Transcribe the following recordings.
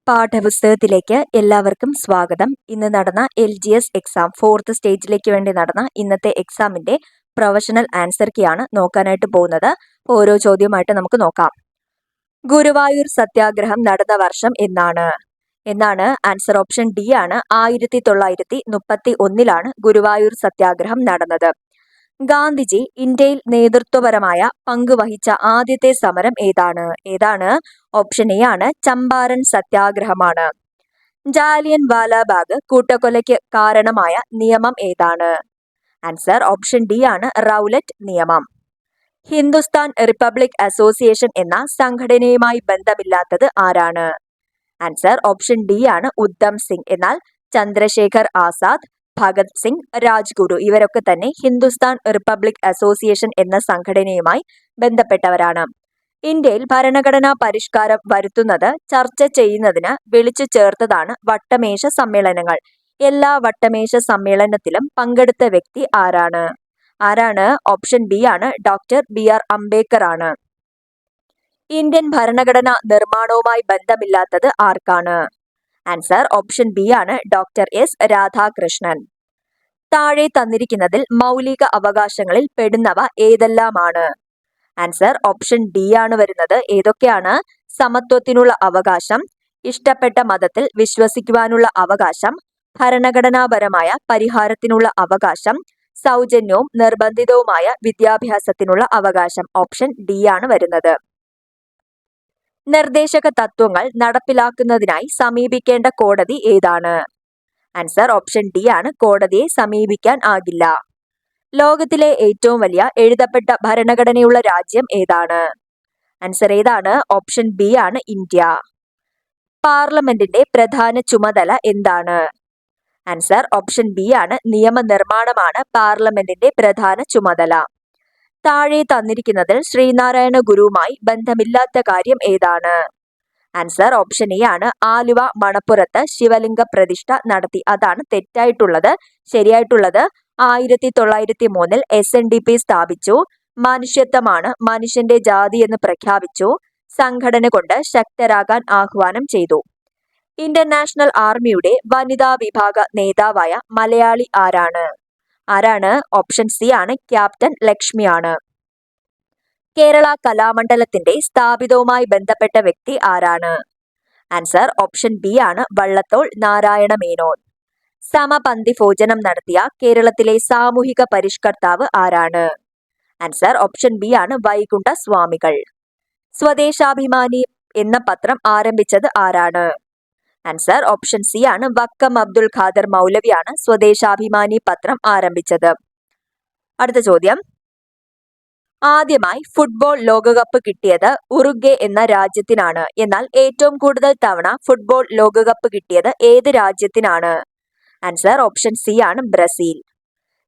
പാഠപുസ്തകത്തിലേക്ക് എല്ലാവർക്കും സ്വാഗതം. ഇന്ന് നടന്ന LGS എക്സാം 4th സ്റ്റേജിലേക്ക് വേണ്ടി നടന്ന ഇന്നത്തെ എക്സാമിന്റെ പ്രൊഫഷണൽ ആൻസർ കീയാണ് നോക്കാനായിട്ട് പോകുന്നത്. ഓരോ ചോദ്യമായിട്ട് നമുക്ക് നോക്കാം. ഗുരുവായൂർ സത്യാഗ്രഹം നടന്ന വർഷം എന്നാണ് ആൻസർ ഓപ്ഷൻ ഡി ആണ്. 1931 ഗുരുവായൂർ സത്യാഗ്രഹം നടന്നത്. ഗാന്ധിജി ഇന്ത്യയിൽ നേതൃത്വപരമായ പങ്ക് വഹിച്ച ആദ്യത്തെ സമരം ഏതാണ്? ഓപ്ഷൻ എ ആണ്, ചമ്പാരൻ സത്യാഗ്രഹമാണ്. ജാലിയൻ വാലാബാഗ് കൂട്ടക്കൊലയ്ക്ക് കാരണമായ നിയമം ഏതാണ്? ആൻസർ ഓപ്ഷൻ ഡി ആണ്, റൗലറ്റ് നിയമം. ഹിന്ദുസ്ഥാൻ റിപ്പബ്ലിക് അസോസിയേഷൻ എന്ന സംഘടനയുമായി ബന്ധമില്ലാത്തത് ആരാണ്? ആൻസർ ഓപ്ഷൻ ഡി ആണ്, ഉദ്ധം സിംഗ്. എന്നാൽ ചന്ദ്രശേഖർ ആസാദ്, ഭഗത് സിംഗ്, രാജ്ഗുരു ഇവരൊക്കെ തന്നെ ഹിന്ദുസ്ഥാൻ റിപ്പബ്ലിക് അസോസിയേഷൻ എന്ന സംഘടനയുമായി ബന്ധപ്പെട്ടവരാണ്. ഇന്ത്യയിൽ ഭരണഘടനാ പരിഷ്കാരം വരുത്തുന്നത് ചർച്ച ചെയ്യുന്നതിന് വിളിച്ചു ചേർത്തതാണ് വട്ടമേശ സമ്മേളനങ്ങൾ. എല്ലാ വട്ടമേശ സമ്മേളനത്തിലും പങ്കെടുത്ത വ്യക്തി ആരാണ്? ഓപ്ഷൻ ബി ആണ്, ഡോക്ടർ BR അംബേദ്കർ ആണ്. ഇന്ത്യൻ ഭരണഘടനാ നിർമ്മാണവുമായി ബന്ധമില്ലാത്തത് ആർക്കാണ്? ആൻസർ ഓപ്ഷൻ ബി ആണ്, ഡോക്ടർ S രാധാകൃഷ്ണൻ. താഴെ തന്നിരിക്കുന്നതിൽ മൗലിക അവകാശങ്ങളിൽ പെടുന്നവ ഏതെല്ലാമാണ്? ആൻസർ ഓപ്ഷൻ ഡി ആണ് വരുന്നത്. ഏതൊക്കെയാണ്? സമത്വത്തിനുള്ള അവകാശം, ഇഷ്ടപ്പെട്ട മതത്തിൽ വിശ്വസിക്കുവാനുള്ള അവകാശം, ഭരണഘടനാപരമായ പരിഹാരത്തിനുള്ള അവകാശം, സൗജന്യവും നിർബന്ധിതവുമായ വിദ്യാഭ്യാസത്തിനുള്ള അവകാശം. ഓപ്ഷൻ ഡി ആണ് വരുന്നത്. നിർദ്ദേശക തത്വങ്ങൾ നടപ്പിലാക്കുന്നതിനായി സമീപിക്കേണ്ട കോടതി ഏതാണ്? ആൻസർ ഓപ്ഷൻ ഡി ആണ്, കോടതിയെ സമീപിക്കാൻ ആകില്ല. ലോകത്തിലെ ഏറ്റവും വലിയ എഴുതപ്പെട്ട ഭരണഘടനയുള്ള രാജ്യം ഏതാണ്? ആൻസർ ഏതാണ്? ഓപ്ഷൻ ബി ആണ്, ഇന്ത്യ. പാർലമെന്റിന്റെ പ്രധാന ചുമതല എന്താണ്? ആൻസർ ഓപ്ഷൻ ബി ആണ്, നിയമനിർമ്മാണമാണ് പാർലമെന്റിന്റെ പ്രധാന ചുമതല. താഴെ തന്നിരിക്കുന്നതിൽ ശ്രീനാരായണ ഗുരുവുമായി ബന്ധമില്ലാത്ത കാര്യം ഏതാണ്? ആൻസർ ഓപ്ഷൻ എ ആണ്, ആലുവ മണപ്പുറത്ത് ശിവലിംഗ പ്രതിഷ്ഠ നടത്തി. അതാണ് തെറ്റായിട്ടുള്ളത്. ശരിയായിട്ടുള്ളത് 1903 SNDP സ്ഥാപിച്ചു. മനുഷ്യത്വമാണ് മനുഷ്യന്റെ ജാതി എന്ന് പ്രഖ്യാപിച്ചു. സംഘടന കൊണ്ട് ശക്തരാകാൻ ആഹ്വാനം ചെയ്തു. ഇന്ത്യൻ നാഷണൽ ആർമിയുടെ വനിതാ വിഭാഗ നേതാവായ മലയാളി ആരാണ്? ഓപ്ഷൻ സി ആണ്, ക്യാപ്റ്റൻ ലക്ഷ്മിയാണ്. കേരള കലാമണ്ഡലത്തിന്റെ സ്ഥാപിതവുമായി ബന്ധപ്പെട്ട വ്യക്തി ആരാണ്? ആൻസർ ഓപ്ഷൻ ബി ആണ്, വള്ളത്തോൾ നാരായണ മേനോൻ. സമപന്തി ഭോജനം നടത്തിയ കേരളത്തിലെ സാമൂഹിക പരിഷ്കർത്താവ് ആരാണ്? ആൻസർ ഓപ്ഷൻ ബി ആണ്, വൈകുണ്ഠ സ്വാമികൾ. സ്വദേശാഭിമാനി എന്ന പത്രം ആരംഭിച്ചത് ആരാണ്? ആൻസർ ഓപ്ഷൻ സി ആണ്, വക്കം അബ്ദുൽ ഖാദർ മൗലവിയാണ് സ്വദേശാഭിമാനി പത്രം ആരംഭിച്ചത്. അടുത്ത ചോദ്യം. ആദ്യമായി ഫുട്ബോൾ ലോകകപ്പ് കിട്ടിയത് ഉറുഗ്വേ എന്ന രാജ്യത്തിനാണ്. എന്നാൽ ഏറ്റവും കൂടുതൽ തവണ ഫുട്ബോൾ ലോകകപ്പ് കിട്ടിയത് ഏത് രാജ്യത്തിനാണ്? ആൻസർ ഓപ്ഷൻ സി ആണ്, ബ്രസീൽ.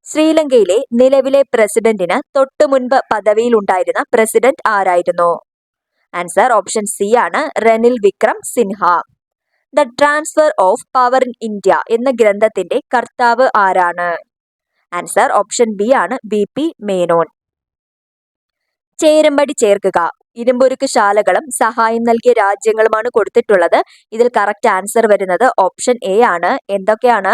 ശ്രീലങ്കയിലെ നിലവിലെ പ്രസിഡന്റിന് തൊട്ടു മുൻപ് പദവിയിലുണ്ടായിരുന്ന പ്രസിഡന്റ് ആരായിരുന്നു? ആൻസർ ഓപ്ഷൻ സി ആണ്, Ranil Vikram Sinha. The transfer of power in India എന്ന ഗ്രന്ഥത്തിന്റെ കർത്താവ് ആരാണ്? ആൻസർ ഓപ്ഷൻ ബി ആണ്, BP മേനോൻ. ചേരുംപടി ചേർക്കുക. ഇരുമ്പുരുക്ക് ശാലകളും സഹായം നൽകിയ രാജ്യങ്ങളുമാണ് കൊടുത്തിട്ടുള്ളത്. ഇതിൽ കറക്റ്റ് ആൻസർ വരുന്നത് ഓപ്ഷൻ എ ആണ്. എന്തൊക്കെയാണ്?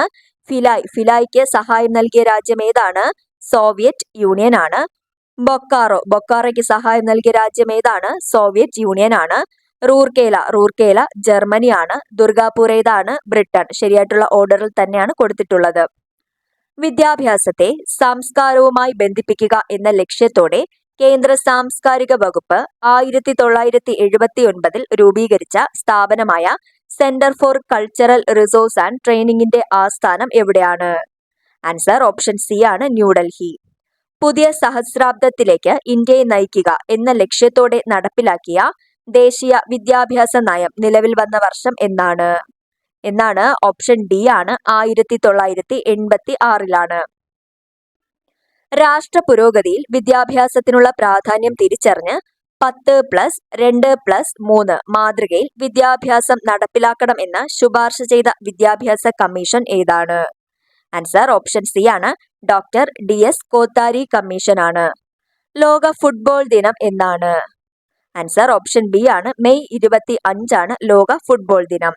ഫിലായ്ക്ക് സഹായം നൽകിയ രാജ്യം ഏതാണ്? സോവിയറ്റ് യൂണിയൻ ആണ്. ബൊക്കാറോയ്ക്ക് സഹായം നൽകിയ രാജ്യം ഏതാണ്? സോവിയറ്റ് യൂണിയൻ ആണ്. റൂർക്കേല ജർമ്മനിയാണ്. ദുർഗാപൂർ ഏതാണ്? ബ്രിട്ടൻ. ശരിയായിട്ടുള്ള ഓർഡറിൽ തന്നെയാണ് കൊടുത്തിട്ടുള്ളത്. വിദ്യാഭ്യാസത്തെ സംസ്കാരവുമായി ബന്ധിപ്പിക്കുക എന്ന ലക്ഷ്യത്തോടെ കേന്ദ്ര സാംസ്കാരിക വകുപ്പ് 1979 രൂപീകരിച്ച സ്ഥാപനമായ centre for cultural resource and ട്രെയിനിങ്ങിന്റെ ആസ്ഥാനം എവിടെയാണ്? ആൻസർ ഓപ്ഷൻ സി ആണ്, ന്യൂഡൽഹി. പുതിയ സഹസ്രാബ്ദത്തിലേക്ക് ഇന്ത്യയെ നയിക്കുക എന്ന ലക്ഷ്യത്തോടെ നടപ്പിലാക്കിയ ദേശീയ വിദ്യാഭ്യാസ നയം നിലവിൽ വന്ന വർഷം എന്നാണ്? ഓപ്ഷൻ ഡി ആണ്, 1986. രാഷ്ട്ര പുരോഗതിയിൽ വിദ്യാഭ്യാസത്തിനുള്ള പ്രാധാന്യം തിരിച്ചറിഞ്ഞ് 10+2+3 മാതൃകയിൽ വിദ്യാഭ്യാസം നടപ്പിലാക്കണമെന്ന് ശുപാർശ ചെയ്ത വിദ്യാഭ്യാസ കമ്മീഷൻ ഏതാണ്? ആൻസർ ഓപ്ഷൻ സി ആണ്, ഡോക്ടർ DS കോത്താരി കമ്മീഷൻ ആണ്. ലോക ഫുട്ബോൾ ദിനം എന്നാണ്? ആൻസർ ഓപ്ഷൻ ബി ആണ്, മെയ് 25 ലോക ഫുട്ബോൾ ദിനം.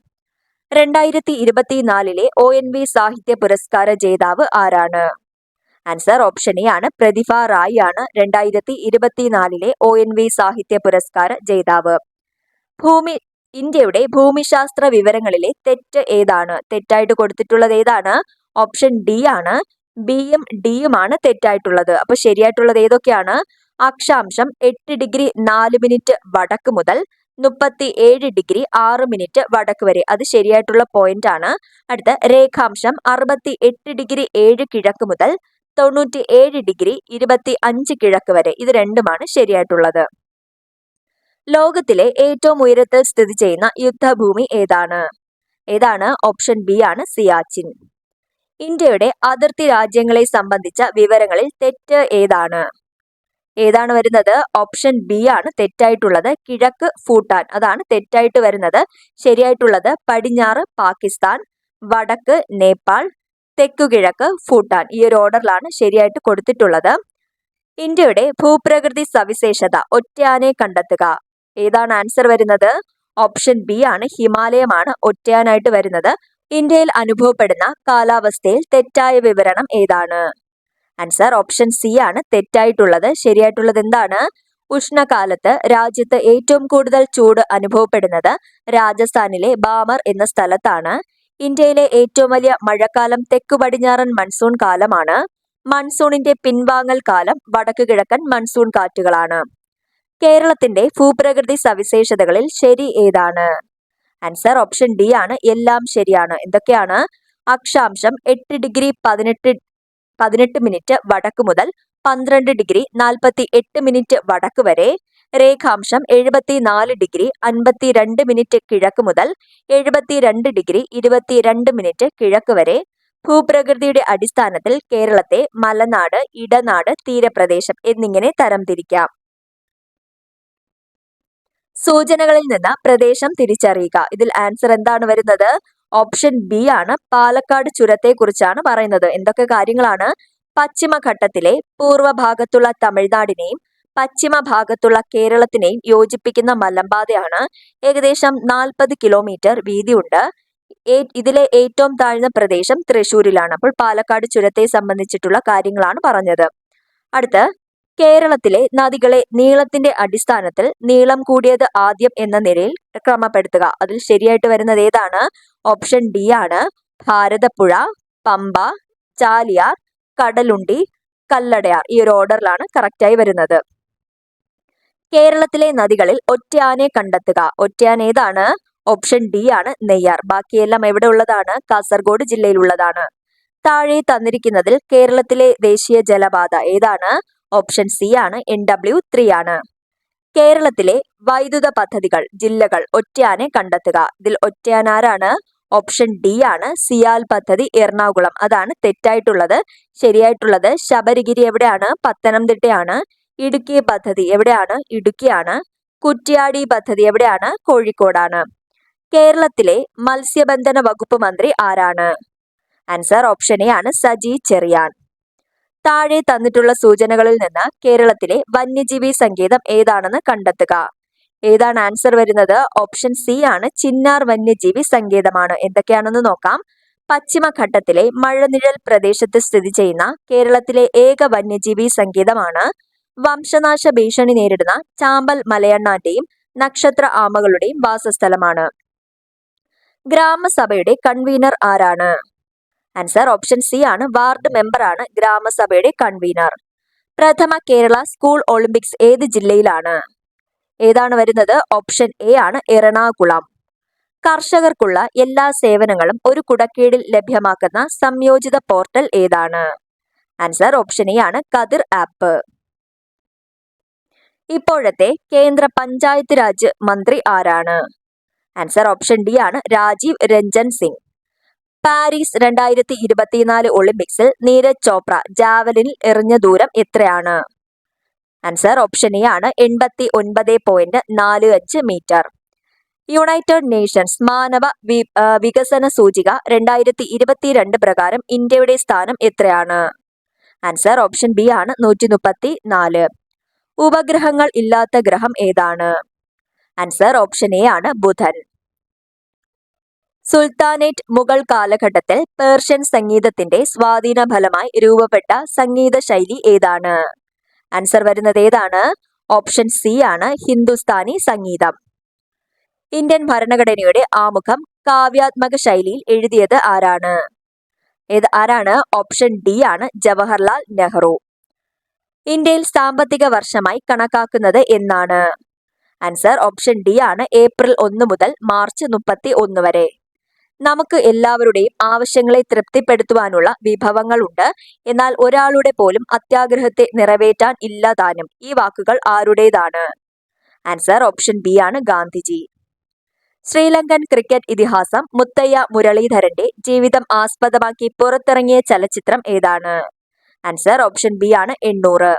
2024 ONV സാഹിത്യ പുരസ്കാര ജേതാവ് ആരാണ്? ആൻസർ ഓപ്ഷൻ എ ആണ് പ്രതിഭ റായ് ആണ് 2024 ONV സാഹിത്യ പുരസ്കാര ജേതാവ്. ഇന്ത്യയുടെ ഭൂമിശാസ്ത്ര വിവരങ്ങളിലെ തെറ്റ് ഏതാണ്? തെറ്റായിട്ട് കൊടുത്തിട്ടുള്ളത് ഏതാണ്? ഓപ്ഷൻ ഡി ആണ്. ബിയും ഡിയുമാണ് തെറ്റായിട്ടുള്ളത്. അപ്പൊ ശരിയായിട്ടുള്ളത് ഏതൊക്കെയാണ്? അക്ഷാംശം 8°4' വടക്ക് മുതൽ 37°6' വടക്ക് വരെ, അത് ശരിയായിട്ടുള്ള പോയിന്റ് ആണ്. അടുത്ത രേഖാംശം 68°7 കിഴക്ക് മുതൽ 97°25 കിഴക്ക് വരെ, ഇത് രണ്ടുമാണ് ശരിയായിട്ടുള്ളത്. ലോകത്തിലെ ഏറ്റവും ഉയരത്തിൽ സ്ഥിതി ചെയ്യുന്ന യുദ്ധഭൂമി ഏതാണ്? ഓപ്ഷൻ ബി ആണ് സിയാച്ചിൻ. ഇന്ത്യയുടെ അതിർത്തി രാജ്യങ്ങളെ സംബന്ധിച്ച വിവരങ്ങളിൽ തെറ്റ് ഏതാണ്? വരുന്നത്? ഓപ്ഷൻ ബി ആണ് തെറ്റായിട്ടുള്ളത്. കിഴക്ക് ഭൂട്ടാൻ, അതാണ് തെറ്റായിട്ട് വരുന്നത്. ശരിയായിട്ടുള്ളത് പടിഞ്ഞാറ് പാകിസ്ഥാൻ, വടക്ക് നേപ്പാൾ, തെക്കുകിഴക്ക് ഭൂട്ടാൻ. ഈ ഒരു ഓർഡറിലാണ് ശരിയായിട്ട് കൊടുത്തിട്ടുള്ളത്. ഇന്ത്യയുടെ ഭൂപ്രകൃതി സവിശേഷത ഒറ്റയാനെ കണ്ടെത്തുക. ഏതാണ് ആൻസർ വരുന്നത്? ഓപ്ഷൻ ബി ആണ് ഹിമാലയമാണ് ഒറ്റയാനായിട്ട് വരുന്നത്. ഇന്ത്യയിൽ അനുഭവപ്പെടുന്ന കാലാവസ്ഥയിൽ തെറ്റായ വിവരണം ഏതാണ്? ആൻസർ ഓപ്ഷൻ സി ആണ് തെറ്റായിട്ടുള്ളത്. ശരിയായിട്ടുള്ളത് എന്താണ്? ഉഷ്ണകാലത്ത് രാജ്യത്ത് ഏറ്റവും കൂടുതൽ ചൂട് അനുഭവപ്പെടുന്നത് രാജസ്ഥാനിലെ ബാമർ എന്ന സ്ഥലത്താണ്. ഇന്ത്യയിലെ ഏറ്റവും വലിയ മഴക്കാലം തെക്കു പടിഞ്ഞാറൻ മൺസൂൺ കാലമാണ്. മൺസൂണിന്റെ പിൻവാങ്ങൽ കാലം വടക്ക് കിഴക്കൻ മൺസൂൺ കാറ്റുകളാണ്. കേരളത്തിന്റെ ഭൂപ്രകൃതി സവിശേഷതകളിൽ ശരി ഏതാണ്? ആൻസർ ഓപ്ഷൻ ഡി ആണ് എല്ലാം ശരിയാണ്. എന്തൊക്കെയാണ്? അക്ഷാംശം 8°18' വടക്ക് മുതൽ 12°48' വടക്ക് വരെ, രേഖാംശം 74°52' കിഴക്ക് മുതൽ 72°22' കിഴക്ക് വരെ. ഭൂപ്രകൃതിയുടെ അടിസ്ഥാനത്തിൽ കേരളത്തെ മലനാട്, ഇടനാട്, തീരപ്രദേശം എന്നിങ്ങനെ തരംതിരിക്കാം. സൂചനകളിൽ നിന്ന് പ്രദേശം തിരിച്ചറിയുക. ഇതിൽ ആൻസർ എന്താണ് വരുന്നത്? ഓപ്ഷൻ ബി ആണ്. പാലക്കാട് ചുരത്തെ കുറിച്ചാണ് പറയുന്നത്. എന്തൊക്കെ കാര്യങ്ങളാണ്? പശ്ചിമഘട്ടത്തിലെ പൂർവ്വഭാഗത്തുള്ള തമിഴ്നാടിനെയും പശ്ചിമ ഭാഗത്തുള്ള കേരളത്തിനെയും യോജിപ്പിക്കുന്ന മലമ്പാതയാണ്. ഏകദേശം 40 കിലോമീറ്റർ വീതിയുണ്ട്. ഇതിലെ ഏറ്റവും താഴ്ന്ന പ്രദേശം തൃശ്ശൂരിലാണ്. അപ്പോൾ പാലക്കാട് ചുരത്തെ സംബന്ധിച്ചിട്ടുള്ള കാര്യങ്ങളാണ് പറഞ്ഞത്. അടുത്ത് കേരളത്തിലെ നദികളെ നീളത്തിന്റെ അടിസ്ഥാനത്തിൽ നീളം കൂടിയത് ആദ്യം എന്ന നിലയിൽ ക്രമപ്പെടുത്തുക. അതിൽ ശരിയായിട്ട് വരുന്നത് ഏതാണ്? ഓപ്ഷൻ ഡി ആണ്. ഭാരതപ്പുഴ, പമ്പ, ചാലിയാർ, കടലുണ്ടി, കല്ലടയാർ. ഈ ഒരു ഓർഡറിലാണ് കറക്റ്റായി വരുന്നത്. കേരളത്തിലെ നദികളിൽ ഒറ്റയാനെ കണ്ടെത്തുക. ഒറ്റയാൻ ഏതാണ്? ഓപ്ഷൻ ഡി ആണ് നെയ്യാർ. ബാക്കിയെല്ലാം എവിടെ ഉള്ളതാണ്? കാസർഗോഡ് ജില്ലയിലുള്ളതാണ്. താഴെ തന്നിരിക്കുന്നതിൽ കേരളത്തിലെ ദേശീയ ജലപാത ഏതാണ്? ഓപ്ഷൻ സി ആണ് NW3 ആണ്. കേരളത്തിലെ വൈദ്യുത പദ്ധതികൾ ജില്ലകൾ ഒറ്റയാനെ കണ്ടെത്തുക. ഇതിൽ ഒറ്റയാൻ ആരാണ്? ഓപ്ഷൻ ഡി ആണ് സിയാൽ പദ്ധതി എറണാകുളം, അതാണ് തെറ്റായിട്ടുള്ളത്. ശരിയായിട്ടുള്ളത് ശബരിഗിരി എവിടെയാണ്? പത്തനംതിട്ടയാണ്. ഇടുക്കി പദ്ധതി എവിടെയാണ്? ഇടുക്കിയാണ്. കുറ്റ്യാടി പദ്ധതി എവിടെയാണ്? കോഴിക്കോടാണ്. കേരളത്തിലെ മത്സ്യബന്ധന വകുപ്പ് മന്ത്രി ആരാണ്? ആൻസർ ഓപ്ഷൻ എ ആണ് സജി ചെറിയാൻ. താഴെ തന്നിട്ടുള്ള സൂചനകളിൽ നിന്ന് കേരളത്തിലെ വന്യജീവി സങ്കേതം ഏതാണെന്ന് കണ്ടെത്തുക. ഏതാണ് ആൻസർ വരുന്നത്? ഓപ്ഷൻ സി ആണ് ചിന്നാർ വന്യജീവി സങ്കേതമാണ്. എന്തൊക്കെയാണെന്ന് നോക്കാം. പശ്ചിമഘട്ടത്തിലെ മഴനിഴൽ പ്രദേശത്ത് സ്ഥിതി ചെയ്യുന്ന കേരളത്തിലെ ഏക വന്യജീവി സങ്കേതമാണ്. വംശനാശ ഭീഷണി നേരിടുന്ന ചാമ്പൽ മലയണ്ണാന്റെയും നക്ഷത്ര ആമകളുടെയും വാസസ്ഥലമാണ്. ഗ്രാമസഭയുടെ കൺവീനർ ആരാണ്? ആൻസർ ഓപ്ഷൻ സി ആണ് വാർഡ് മെമ്പർ ആണ് ഗ്രാമസഭയുടെ കൺവീനർ. പ്രഥമ കേരള സ്കൂൾ ഒളിമ്പിക്സ് ഏത് ജില്ലയിലാണ്? ഏതാണ് വരുന്നത്? ഓപ്ഷൻ എ ആണ് എറണാകുളം. കർഷകർക്കുള്ള എല്ലാ സേവനങ്ങളും ഒരു കുടക്കീഴിൽ ലഭ്യമാക്കുന്ന സംയോജിത പോർട്ടൽ ഏതാണ്? ആൻസർ ഓപ്ഷൻ എ ആണ് കതിർ ആപ്പ്. ഇപ്പോഴത്തെ കേന്ദ്ര പഞ്ചായത്ത് രാജ് മന്ത്രി ആരാണ്? ആൻസർ ഓപ്ഷൻ ഡി ആണ് രാജീവ് രഞ്ജൻ സിംഗ്. പാരീസ് 2024 ഒളിമ്പിക്സിൽ നീരജ് ചോപ്ര ജാവലിനിൽ എറിഞ്ഞ ദൂരം എത്രയാണ്? ആൻസർ ഓപ്ഷൻ എ ആണ് 89.45 മീറ്റർ. യുണൈറ്റഡ് നേഷൻസ് മാനവ വികസന സൂചിക 2022 പ്രകാരം ഇന്ത്യയുടെ സ്ഥാനം എത്രയാണ്? ആൻസർ ഓപ്ഷൻ ബി ആണ് 134. ഉപഗ്രഹങ്ങൾ ഇല്ലാത്ത ഗ്രഹം ഏതാണ്? ആൻസർ ഓപ്ഷൻ എ ആണ് ബുധൻ. സുൽത്താനേറ്റ് മുഗൾ കാലഘട്ടത്തിൽ പേർഷ്യൻ സംഗീതത്തിന്റെ സ്വാധീന ഫലമായി രൂപപ്പെട്ട സംഗീത ശൈലി ഏതാണ്? ആൻസർ വരുന്നത് ഏതാണ്? ഓപ്ഷൻ സി ആണ് ഹിന്ദുസ്ഥാനി സംഗീതം. ഇന്ത്യൻ ഭരണഘടനയുടെ ആമുഖം കാവ്യാത്മക ശൈലിയിൽ എഴുതിയത് ആരാണ്? ആരാണ്? ഓപ്ഷൻ ഡി ആണ് ജവഹർലാൽ നെഹ്റു. ഇന്ത്യയിൽ സാമ്പത്തിക വർഷമായി കണക്കാക്കുന്നത് എന്നാണ്? ആൻസർ ഓപ്ഷൻ ഡി ആണ് ഏപ്രിൽ 1 മുതൽ മാർച്ച് 31 വരെ. നമുക്ക് എല്ലാവരുടെയും ആവശ്യങ്ങളെ തൃപ്തിപ്പെടുത്തുവാനുള്ള വിഭവങ്ങളുണ്ട്, എന്നാൽ ഒരാളുടെ പോലും അത്യാഗ്രഹത്തെ നിറവേറ്റാൻ ഇല്ലതാനും. ഈ വാക്കുകൾ ആരുടേതാണ്? ആൻസർ ഓപ്ഷൻ ബി ആണ് ഗാന്ധിജി. ശ്രീലങ്കൻ ക്രിക്കറ്റ് ഇതിഹാസം മുത്തയ്യ മുരളീധരന്റെ ജീവിതം ആസ്പദമാക്കി പുറത്തിറങ്ങിയ ചലച്ചിത്രം ഏതാണ്? ആൻസർ ഓപ്ഷൻ ബി ആണ് 800.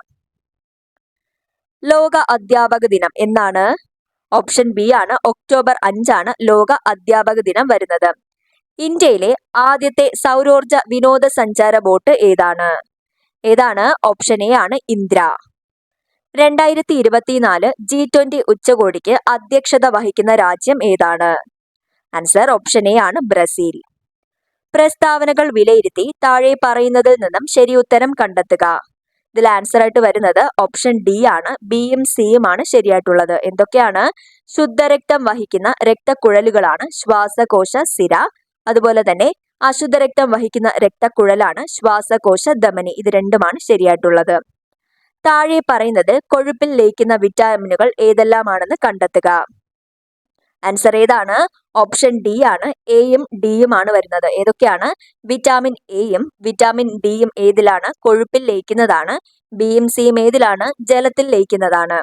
ലോക അധ്യാപക ദിനം എന്നാണ്? ഓപ്ഷൻ ബി ആണ് ഒക്ടോബർ 5 ആണ് ലോക അധ്യാപക ദിനം വരുന്നത്. ഇന്ത്യയിലെ ആദ്യത്തെ സൗരോർജ വിനോദസഞ്ചാര ബോട്ട് ഏതാണ്? ഓപ്ഷൻ എ ആണ് ഇന്ദ്ര. 2024 G20 ഉച്ചകോടിക്ക് അധ്യക്ഷത വഹിക്കുന്ന രാജ്യം ഏതാണ്? ആൻസർ ഓപ്ഷൻ എ ആണ് ബ്രസീൽ. പ്രസ്താവനകൾ വിലയിരുത്തി താഴെ പറയുന്നതിൽ നിന്നും ശരി ഉത്തരം കണ്ടെത്തുക. ഇതിൽ ആൻസർ ആയിട്ട് വരുന്നത് ഓപ്ഷൻ ഡി ആണ്. ബിയും സിയും ആണ് ശരിയായിട്ടുള്ളത്. എന്തൊക്കെയാണ്? ശുദ്ധരക്തം വഹിക്കുന്ന രക്തക്കുഴലുകളാണ് ശ്വാസകോശ സിര. അതുപോലെ തന്നെ അശുദ്ധരക്തം വഹിക്കുന്ന രക്തക്കുഴലാണ് ശ്വാസകോശ ധമനി. ഇത് രണ്ടുമാണ് ശരിയായിട്ടുള്ളത്. താഴെ പറയുന്നത് കൊഴുപ്പിൽ ലയിക്കുന്ന വിറ്റാമിനുകൾ ഏതെല്ലാമാണെന്ന് കണ്ടെത്തുക. ആൻസർ ഏതാണ്? ഓപ്ഷൻ ഡി ആണ്. എയും ഡിയും ആണ് വരുന്നത്. ഏതൊക്കെയാണ്? വിറ്റാമിൻ എയും വിറ്റാമിൻ ഡിയും ഏതിലാണ്? കൊഴുപ്പിൽ ലയിക്കുന്നതാണ്. ബിയും സിയും ഏതിലാണ്? ജലത്തിൽ ലയിക്കുന്നതാണ്.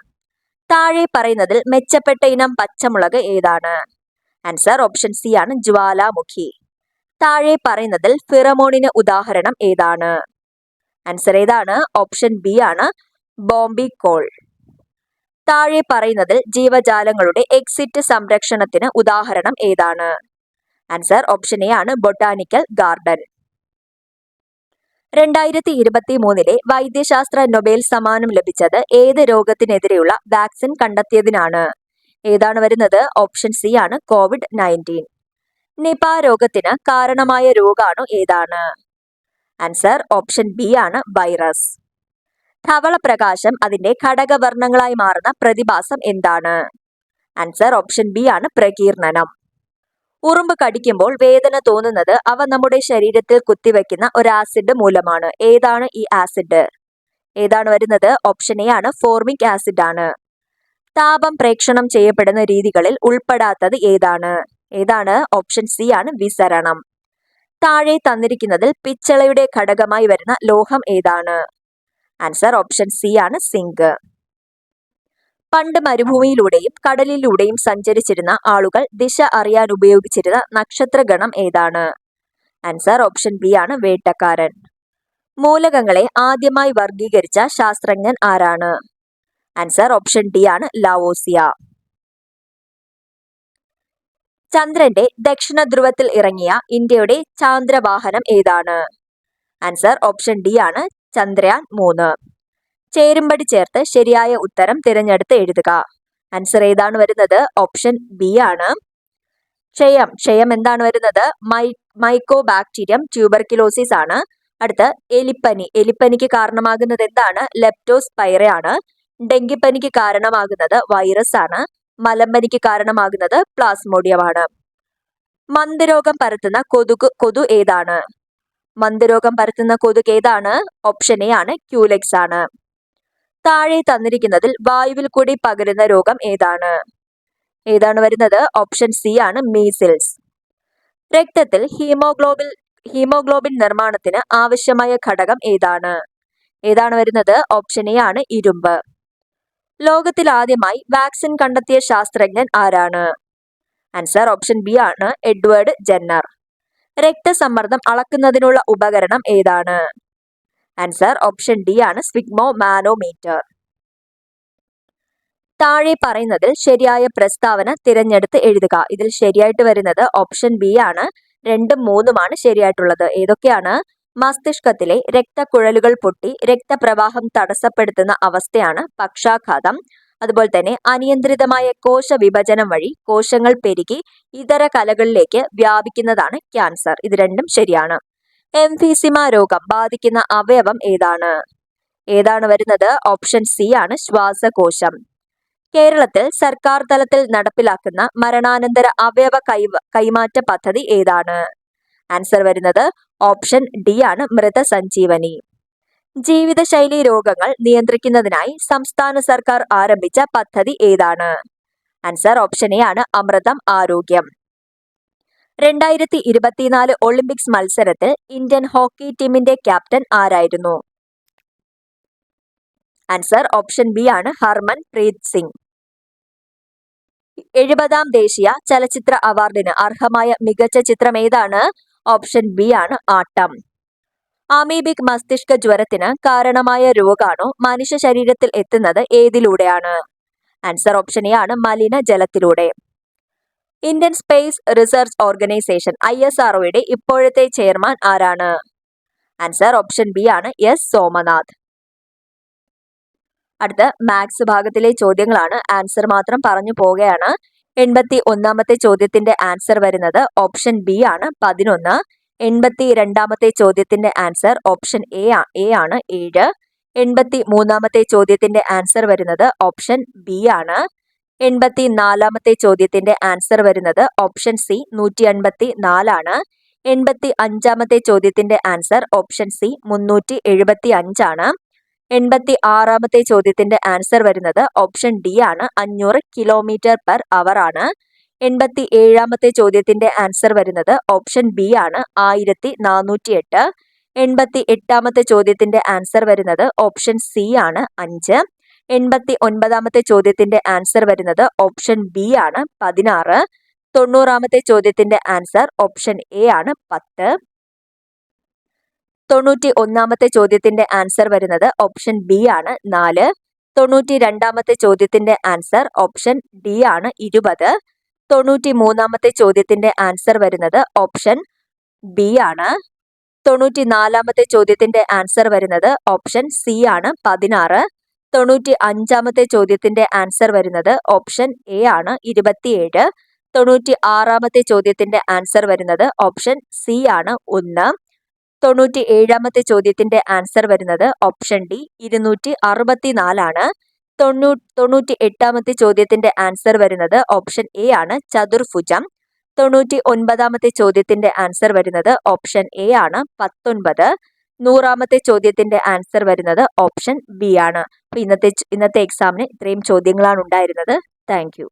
താഴെ പറയുന്നതിൽ മെച്ചപ്പെട്ട ഇനം പച്ചമുളക് ഏതാണ്? ആൻസർ ഓപ്ഷൻ സി ആണ് ജ്വാലാമുഖി. താഴെ പറയുന്നതിൽ ഫിറമോണിന് ഉദാഹരണം ഏതാണ്? ആൻസർ ഏതാണ്? ഓപ്ഷൻ ബി ആണ് ബോംബിക്കോൾ. താഴെ പറയുന്നതിൽ ജീവജാലങ്ങളുടെ എക്സിറ്റ് സംരക്ഷണത്തിന് ഉദാഹരണം ഏതാണ്? ആൻസർ ഓപ്ഷൻ എ ആണ് ബൊട്ടാനിക്കൽ ഗാർഡൻ. 2023 വൈദ്യശാസ്ത്ര നൊബേൽ സമ്മാനം ലഭിച്ചത് ഏത് രോഗത്തിനെതിരെയുള്ള വാക്സിൻ കണ്ടെത്തിയതിനാണ്? ഏതാണ് വരുന്നത്? ഓപ്ഷൻ സി ആണ് COVID-19. നിപ രോഗത്തിന് കാരണമായ രോഗാണു ഏതാണ്? ആൻസർ ഓപ്ഷൻ ബി ആണ് വൈറസ്. ധവളപ്രകാശം അതിന്റെ ഘടകവർണ്ണങ്ങളായി മാറുന്ന പ്രതിഭാസം എന്താണ്? ആൻസർ ഓപ്ഷൻ ബി ആണ് പ്രകീർണനം. ഉറുമ്പ് കടിക്കുമ്പോൾ വേദന തോന്നുന്നത് അവ നമ്മുടെ ശരീരത്തിൽ കുത്തിവെക്കുന്ന ഒരു ആസിഡ് മൂലമാണ്. ഏതാണ് ഈ ആസിഡ്? ഏതാണ് വരുന്നത്? ഓപ്ഷൻ എ ആണ് ഫോർമിക് ആസിഡ് ആണ്. താപം പ്രേക്ഷണം ചെയ്യപ്പെടുന്ന രീതികളിൽ ഉൾപ്പെടാത്തത് ഏതാണ്? ഓപ്ഷൻ സി ആണ് വിസരണം. താഴെ തന്നിരിക്കുന്നതിൽ പിച്ചളയുടെ ഘടകമായി വരുന്ന ലോഹം ഏതാണ്? ആൻസർ ഓപ്ഷൻ സി ആണ് സിങ്ക്. പണ്ട് മരുഭൂമിയിലൂടെയും കടലിലൂടെയും സഞ്ചരിച്ചിരുന്ന ആളുകൾ ദിശ അറിയാൻ ഉപയോഗിച്ചിരുന്ന നക്ഷത്രഗണം ഏതാണ്? ആൻസർ ഓപ്ഷൻ ബി ആണ് വേട്ടക്കാരൻ. മൂലകങ്ങളെ ആദ്യമായി വർഗീകരിച്ച ശാസ്ത്രജ്ഞൻ ആരാണ്? ആൻസർ ഓപ്ഷൻ ഡി ആണ് ലാവോസിയ. ചന്ദ്രന്റെ ദക്ഷിണ ധ്രുവത്തിൽ ഇറങ്ങിയ ഇന്ത്യയുടെ ചാന്ദ്രവാഹനം ഏതാണ്? ആൻസർ ഓപ്ഷൻ ഡി ആണ് ചന്ദ്രയാൻ 3. ചേരുംപടി ചേർത്ത് ശരിയായ ഉത്തരം തിരഞ്ഞെടുത്ത് എഴുതുക. ആൻസർ ഏതാണ് വരുന്നത്? ഓപ്ഷൻ ബി ആണ് ക്ഷയം എന്താണ് വരുന്നത്? മൈക്കോബാക്ടീരിയം ട്യൂബർക്യുലോസിസ് ആണ്. അടുത്ത എലിപ്പനിക്ക് കാരണമാകുന്നത് എന്താണ്? ലെപ്റ്റോസ്പൈറ ആണ്. ഡെങ്കിപ്പനിക്ക് കാരണമാകുന്നത് വൈറസ് ആണ്. മലമ്പനിക്ക് കാരണമാകുന്നത് പ്ലാസ്മോഡിയമാണ്. മന്ദരോഗം പരത്തുന്ന കൊതു ഏതാണ്? മന്ദരോഗം പരത്തുന്ന കൊതുക് ഏതാണ്? ഓപ്ഷൻ എ ആണ് ക്യൂലെക്സ് ആണ്. താഴെ തന്നിരിക്കുന്നതിൽ വായുവിൽ കൂടി പകരുന്ന രോഗം ഏതാണ് വരുന്നത്? ഓപ്ഷൻ സി ആണ് മീസിൽസ്. രക്തത്തിൽ ഹീമോഗ്ലോബിൻ നിർമ്മാണത്തിന് ആവശ്യമായ ഘടകം ഏതാണ് വരുന്നത്? ഓപ്ഷൻ എ ആണ് ഇരുമ്പ്. ലോകത്തിൽ ആദ്യമായി വാക്സിൻ കണ്ടെത്തിയ ശാസ്ത്രജ്ഞൻ ആരാണ്? ആൻസർ ഓപ്ഷൻ ബി ആണ് എഡ്വേർഡ് ജെന്നർ. രക്തസമ്മർദ്ദം അളക്കുന്നതിനുള്ള ഉപകരണം ഏതാണ്? ആൻസർ ഓപ്ഷൻ ഡി ആണ് സ്ഫിഗ്മോ മാനോമീറ്റർ. താഴെ പറയുന്നതിൽ ശരിയായ പ്രസ്താവന തിരഞ്ഞെടുത്ത് എഴുതുക. ഇതിൽ ശരിയായിട്ട് വരുന്നത് ഓപ്ഷൻ ബി ആണ്. 2ഉം 3ഉമാണ് ശരിയായിട്ടുള്ളത്. ഏതൊക്കെയാണ്? മസ്തിഷ്കത്തിലെ രക്തക്കുഴലുകൾ പൊട്ടി രക്തപ്രവാഹം തടസ്സപ്പെടുത്തുന്ന അവസ്ഥയാണ് പക്ഷാഘാതം. അതുപോലെ തന്നെ അനിയന്ത്രിതമായ കോശ വിഭജനം വഴി കോശങ്ങൾ പെരുകി ഇതര കലകളിലേക്ക് വ്യാപിക്കുന്നതാണ് ക്യാൻസർ. ഇത് രണ്ടും ശരിയാണ്. എംഫീസിമ രോഗം ബാധിക്കുന്ന അവയവം ഏതാണ്? ഏതാണ് വരുന്നത്? ഓപ്ഷൻ സി ആണ് ശ്വാസകോശം. കേരളത്തിൽ സർക്കാർ തലത്തിൽ നടപ്പിലാക്കുന്ന മരണാനന്തര അവയവ കൈമാറ്റ പദ്ധതി ഏതാണ്? ആൻസർ വരുന്നത് ഓപ്ഷൻ ഡി ആണ് മൃതസഞ്ജീവനി. ജീവിതശൈലി രോഗങ്ങൾ നിയന്ത്രിക്കുന്നതിനായി സംസ്ഥാന സർക്കാർ ആരംഭിച്ച പദ്ധതി ഏതാണ്? ആൻസർ ഓപ്ഷൻ എ ആണ് അമൃതം ആരോഗ്യം. 2024 ഒളിമ്പിക്സ് മത്സരത്തിൽ ഇന്ത്യൻ ഹോക്കി ടീമിന്റെ ക്യാപ്റ്റൻ ആരായിരുന്നു? ആൻസർ ഓപ്ഷൻ ബി ആണ് ഹർമൻ പ്രീത് സിംഗ്. 70ാം ദേശീയ ചലച്ചിത്ര അവാർഡിന് അർഹമായ മികച്ച ചിത്രം ഏതാണ്? ഓപ്ഷൻ ബി ആണ് ആട്ടം. അമീബിക് മസ്തിഷ്ക ജ്വരത്തിന് കാരണമായ രോഗാണു മനുഷ്യ ശരീരത്തിൽ എത്തുന്നത് ഏതിലൂടെയാണ്? ആൻസർ ഓപ്ഷൻ എ ആണ് മലിനജലത്തിലൂടെ. ഇന്ത്യൻ സ്പേസ് റിസർച്ച് ഓർഗനൈസേഷൻ ISROയുടെ ഇപ്പോഴത്തെ ചെയർമാൻ ആരാണ്? ആൻസർ ഓപ്ഷൻ ബി ആണ് എസ് സോമനാഥ്. അടുത്ത മാത്സ് ഭാഗത്തിലെ ചോദ്യങ്ങളാണ്. ആൻസർ മാത്രം പറഞ്ഞു പോവുകയാണ്. 81ാമത്തെ ചോദ്യത്തിന്റെ ആൻസർ വരുന്നത് ഓപ്ഷൻ ബി ആണ് 11. 82ാമത്തെ ചോദ്യത്തിന്റെ ആൻസർ ഓപ്ഷൻ എ ആണ് 7. 83ാമത്തെ ചോദ്യത്തിന്റെ ആൻസർ വരുന്നത് ഓപ്ഷൻ ബി ആണ്. 84ാമത്തെ ചോദ്യത്തിന്റെ ആൻസർ വരുന്നത് ഓപ്ഷൻ സി 184 ആണ്. 85ാമത്തെ ചോദ്യത്തിന്റെ ആൻസർ ഓപ്ഷൻ സി 375 ആണ്. 86ാമത്തെ ചോദ്യത്തിന്റെ ആൻസർ വരുന്നത് ഓപ്ഷൻ ഡി ആണ് 500 km/h ആണ്. 87ാമത്തെ ചോദ്യത്തിന്റെ ആൻസർ വരുന്നത് ഓപ്ഷൻ ബി ആണ് 1408. 88ാമത്തെ ചോദ്യത്തിന്റെ ആൻസർ വരുന്നത് ഓപ്ഷൻ സി ആണ് 5. 89ാമത്തെ ചോദ്യത്തിന്റെ ആൻസർ വരുന്നത് ഓപ്ഷൻ ബി ആണ് 16. 90ാമത്തെ ചോദ്യത്തിന്റെ ആൻസർ ഓപ്ഷൻ എ ആണ് 10. 91ാമത്തെ ചോദ്യത്തിന്റെ ആൻസർ വരുന്നത് ഓപ്ഷൻ ബി ആണ് 4. 92ാമത്തെ ചോദ്യത്തിന്റെ ആൻസർ ഓപ്ഷൻ ഡി ആണ് 20. 93ാമത്തെ ചോദ്യത്തിന്റെ ആൻസർ വരുന്നത് ഓപ്ഷൻ ബി ആണ്. 94ാമത്തെ ചോദ്യത്തിന്റെ ആൻസർ വരുന്നത് ഓപ്ഷൻ സി ആണ് 16. 95ാമത്തെ ചോദ്യത്തിന്റെ ആൻസർ വരുന്നത് ഓപ്ഷൻ എ ആണ് 27. 96ാമത്തെ ചോദ്യത്തിന്റെ ആൻസർ വരുന്നത് ഓപ്ഷൻ സി ആണ് 1. 97ാമത്തെ ചോദ്യത്തിന്റെ ആൻസർ വരുന്നത് ഓപ്ഷൻ ഡി 264 ആണ്. 98ാമത്തെ ചോദ്യത്തിന്റെ ആൻസർ വരുന്നത് ഓപ്ഷൻ എ ആണ് ചതുർഭുജം. 99ാമത്തെ ചോദ്യത്തിന്റെ ആൻസർ വരുന്നത് ഓപ്ഷൻ എ ആണ് 19. 100ാമത്തെ ചോദ്യത്തിന്റെ ആൻസർ വരുന്നത് ഓപ്ഷൻ ബി ആണ്. അപ്പോൾ ഇന്നത്തെ എക്സാമിന് ഇത്രയും ചോദ്യങ്ങളാണ് ഉണ്ടായിരുന്നത്. Thank you.